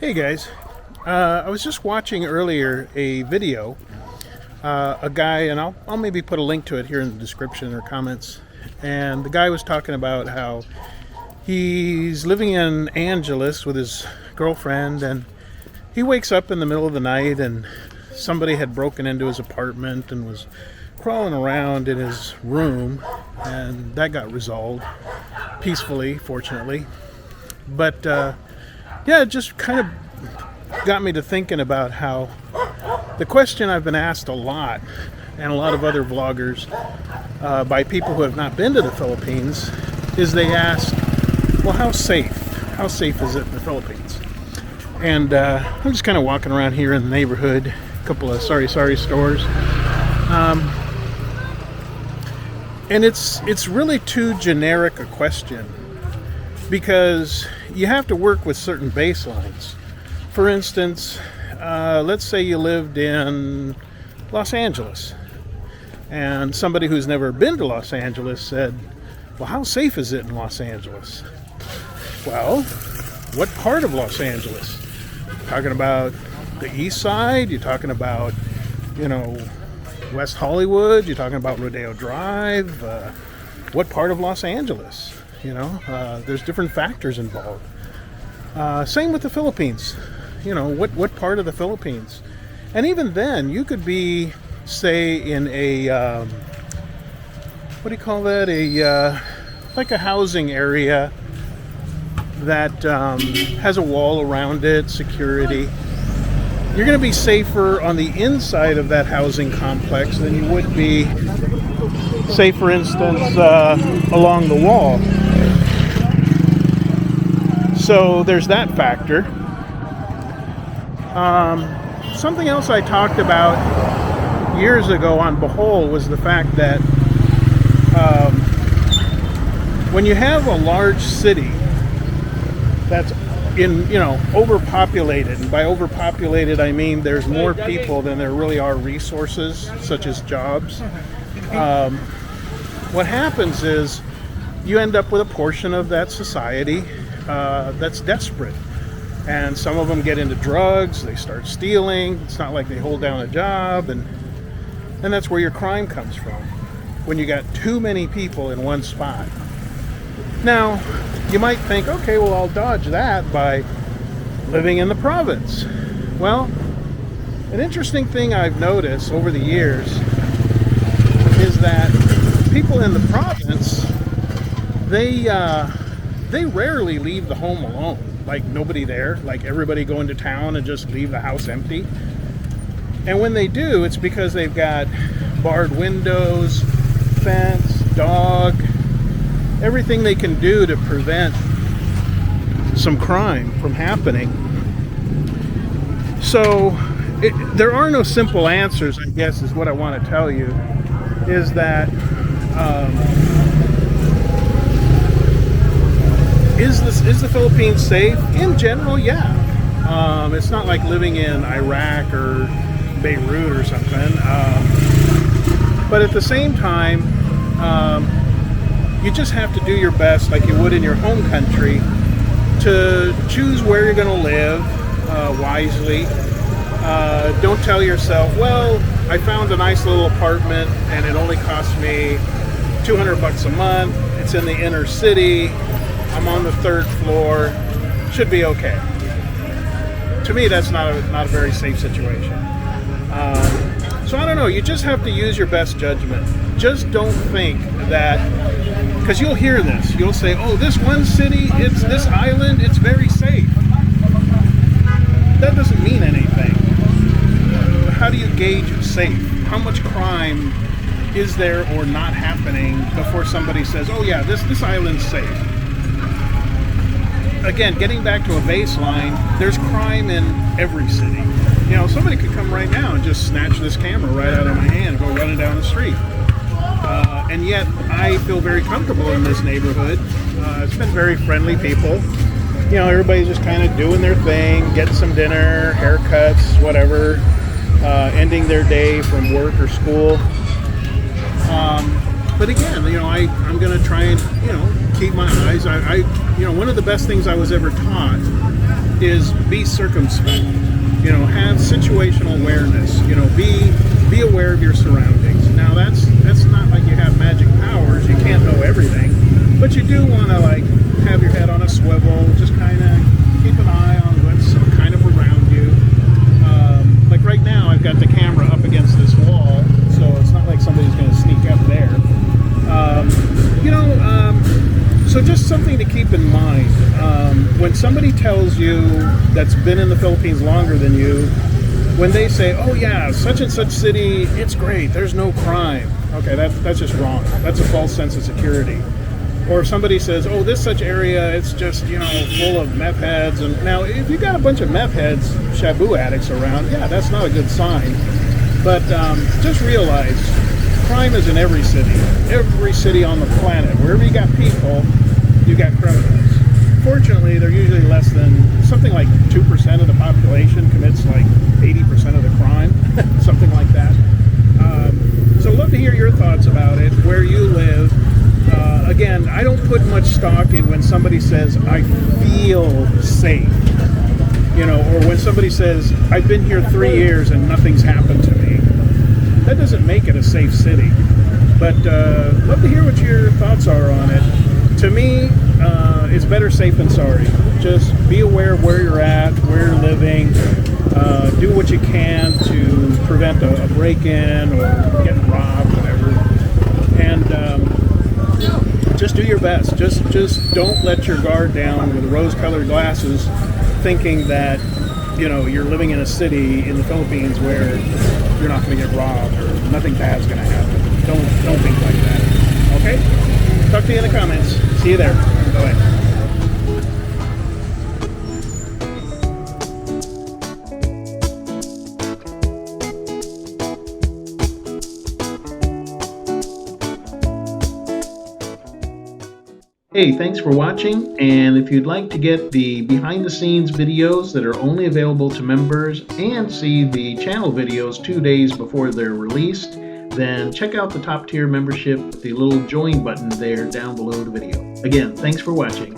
Hey guys, I was just watching earlier a video, a guy, and I'll maybe put a link to it here in the description or comments. And the guy was talking about how he's living in Angeles with his girlfriend, and he wakes up in the middle of the night and somebody had broken into his apartment and was crawling around in his room, and that got resolved peacefully, fortunately. But yeah, it just kind of got me to thinking about how the question I've been asked a lot, and a lot of other vloggers, by people who have not been to the Philippines, is they ask, well, how safe is it in the Philippines? And I'm just kind of walking around here in the neighborhood, a couple of sorry stores, and it's really too generic a question, because you have to work with certain baselines. For instance, let's say you lived in Los Angeles, and somebody who's never been to Los Angeles said, well, how safe is it in Los Angeles? Well, what part of Los Angeles? Talking about the east side? You're talking about, West Hollywood? You're talking about Rodeo Drive? What part of Los Angeles? There's different factors involved. Same with the Philippines. What part of the Philippines? And even then, you could be, say, in a, what do you call that? Like a housing area that has a wall around it, security. You're going to be safer on the inside of that housing complex than you would be, say, for instance, along the wall. So there's that factor. Something else I talked about years ago on Bohol was the fact that when you have a large city that's overpopulated, and by overpopulated I mean there's more people than there really are resources, such as jobs, what happens is you end up with a portion of that society that's desperate. And some of them get into drugs, they start stealing. It's not like they hold down a job, and that's where your crime comes from, when you got too many people in one spot. Now, you might think, okay, well, I'll dodge that by living in the province. Well, an interesting thing I've noticed over the years is that people in the province, they rarely leave the home alone. Like nobody there, like everybody go into town and just leave the house empty. And when they do, it's because they've got barred windows, fence, dog, everything they can do to prevent some crime from happening. So there are no simple answers, I guess, is what I want to tell you, is that Is the Philippines safe? In general, yeah. It's not like living in Iraq or Beirut or something. But at the same time, you just have to do your best, like you would in your home country, to choose where you're going to live wisely. Don't tell yourself, well, I found a nice little apartment and it only cost me $200 a month. It's in the inner city. I'm on the third floor, should be okay. To me, that's not a very safe situation. So I don't know, you just have to use your best judgment. Just don't think that, because you'll hear this, you'll say, oh, this one city, it's this island, it's very safe. That doesn't mean anything. How do you gauge safe? How much crime is there or not happening before somebody says, oh yeah, this island's safe? Again, getting back to a baseline, there's crime in every city. Somebody could come right now and just snatch this camera right out of my hand and go running down the street. And yet, I feel very comfortable in this neighborhood. It's been very friendly people. Everybody's just kind of doing their thing, getting some dinner, haircuts, whatever, ending their day from work or school. But again, I'm going to try and, keep my eyes. One of the best things I was ever taught is be circumspect. You know, have situational awareness. You know, be aware of your surroundings. Now that's not like you have magic powers. You can't know everything, but you do want to like have your head on a swivel. Just kind of keep an eye on what's kind of around you. Like right now, I've got the camera up against this wall, so it's not like somebody's going to sneak up there. So just something to keep in mind. When somebody tells you that's been in the Philippines longer than you, when they say, oh yeah, such and such city, it's great, there's no crime. Okay, that's just wrong. That's a false sense of security. Or if somebody says, oh, this such area, it's just, you know, full of meth heads. And now, if you got a bunch of meth heads, shabu addicts around, yeah, that's not a good sign. But just realize, crime is in every city on the planet. Wherever you got people, you got criminals. Fortunately, they're usually less than, something like 2% of the population commits like 80% of the crime, something like that. So I'd love to hear your thoughts about it, where you live. Again, I don't put much stock in when somebody says, I feel safe. You know, or when somebody says, I've been here 3 years and nothing's happened to me. That doesn't make it a safe city. But love to hear what your thoughts are on it. To me, it's better safe than sorry. Just be aware of where you're at, where you're living. Do what you can to prevent a break-in or getting robbed, whatever. And just do your best. Just don't let your guard down with rose-colored glasses, thinking that, you know, you're living in a city in the Philippines where you're not going to get robbed or nothing bad's going to happen. Don't think like that. Okay? Talk to you in the comments. See you there. Bye. Hey, thanks for watching, and if you'd like to get the behind-the-scenes videos that are only available to members and see the channel videos 2 days before they're released, then check out the top tier membership with the little join button there down below the video. Again, thanks for watching.